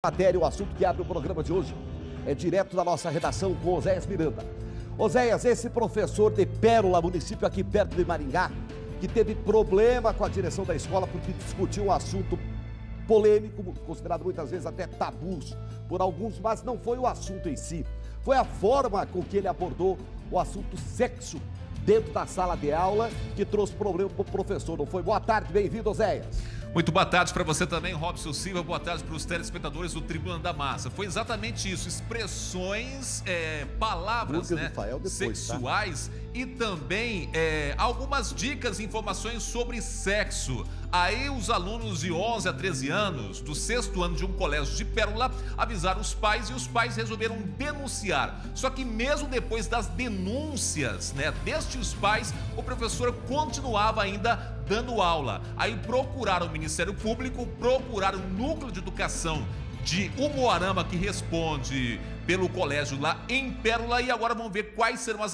Matéria, o assunto que abre o programa de hoje é direto da nossa redação com Oséias Miranda. Oséias, esse professor de Pérola, município aqui perto de Maringá, que teve problema com a direção da escola porque discutiu um assunto polêmico, considerado muitas vezes até tabus por alguns, mas não foi o assunto em si, foi a forma com que ele abordou o assunto sexo dentro da sala de aula que trouxe problema para o professor, não foi? Boa tarde, bem-vindo, Oséias. Muito boa tarde para você também, Robson Silva. Boa tarde para os telespectadores do Tribuna da Massa. Foi exatamente isso, expressões, palavras, né, depois, sexuais, tá? E também algumas dicas e informações sobre sexo. Aí os alunos de 11 a 13 anos, do 6º ano de um colégio de Pérola, avisaram os pais e os pais resolveram denunciar. Só que mesmo depois das denúncias, né, destes pais, o professor continuava ainda dando aula. Aí procuraram o Ministério Público, procuraram o Núcleo de Educação de Umuarama, que responde pelo colégio lá em Pérola, e agora vamos ver quais serão as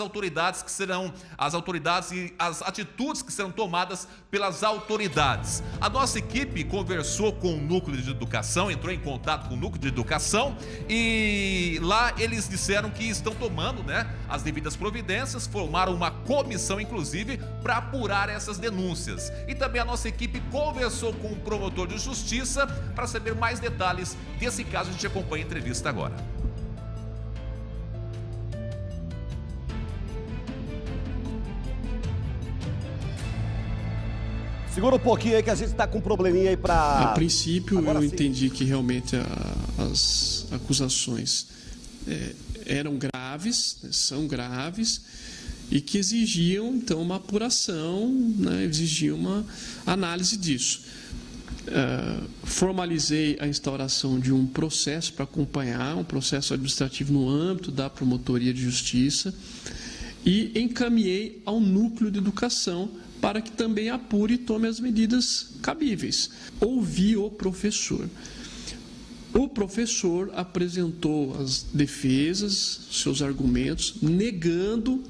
autoridades e as atitudes que serão tomadas pelas autoridades. A nossa equipe conversou com o Núcleo de Educação, entrou em contato com o Núcleo de Educação e lá eles disseram que estão tomando, né, as devidas providências, formaram uma comissão, inclusive, para apurar essas denúncias. E também a nossa equipe conversou com o promotor de justiça para saber mais detalhes desse caso. A gente acompanha a entrevista agora. Segura um pouquinho aí que a gente está com um probleminha aí para... A princípio agora eu sim entendi que realmente as acusações eram graves, né, são graves, e que exigiam então uma apuração, né, exigiam uma análise disso. Formalizei a instauração de um processo para acompanhar, um processo administrativo no âmbito da Promotoria de Justiça, e encaminhei ao Núcleo de Educação para que também apure e tome as medidas cabíveis. Ouvi o professor. O professor apresentou as defesas, seus argumentos, negando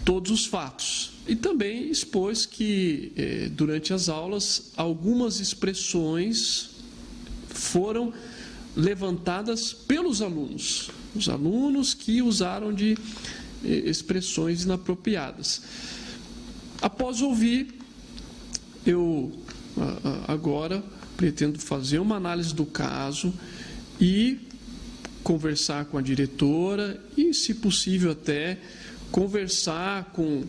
todos os fatos. E também expôs que, durante as aulas, algumas expressões foram levantadas pelos alunos. Os alunos que usaram de expressões inapropriadas. Após ouvir, eu agora pretendo fazer uma análise do caso e conversar com a diretora e, se possível, até conversar com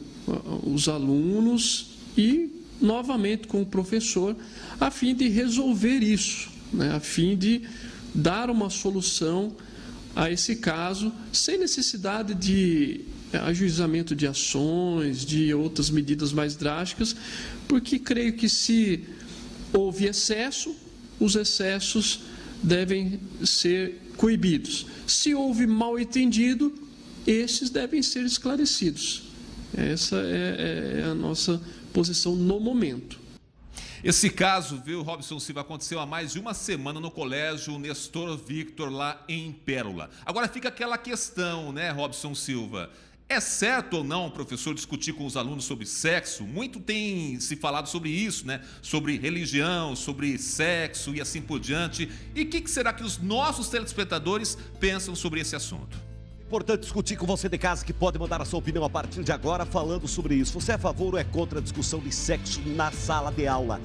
os alunos e, novamente, com o professor, a fim de resolver isso, né, a fim de dar uma solução a esse caso, sem necessidade de ajuizamento de ações, de outras medidas mais drásticas, porque creio que se houve excesso, os excessos devem ser coibidos. Se houve mal entendido, esses devem ser esclarecidos. Essa é a nossa posição no momento. Esse caso, viu, Robson Silva, aconteceu há mais de uma semana no colégio Nestor Victor, lá em Pérola. Agora fica aquela questão, né, Robson Silva? É certo ou não, professor, discutir com os alunos sobre sexo? Muito tem se falado sobre isso, né? Sobre religião, sobre sexo e assim por diante. E o que será que os nossos telespectadores pensam sobre esse assunto? Importante discutir com você de casa, que pode mandar a sua opinião a partir de agora falando sobre isso. Você é a favor ou é contra a discussão de sexo na sala de aula?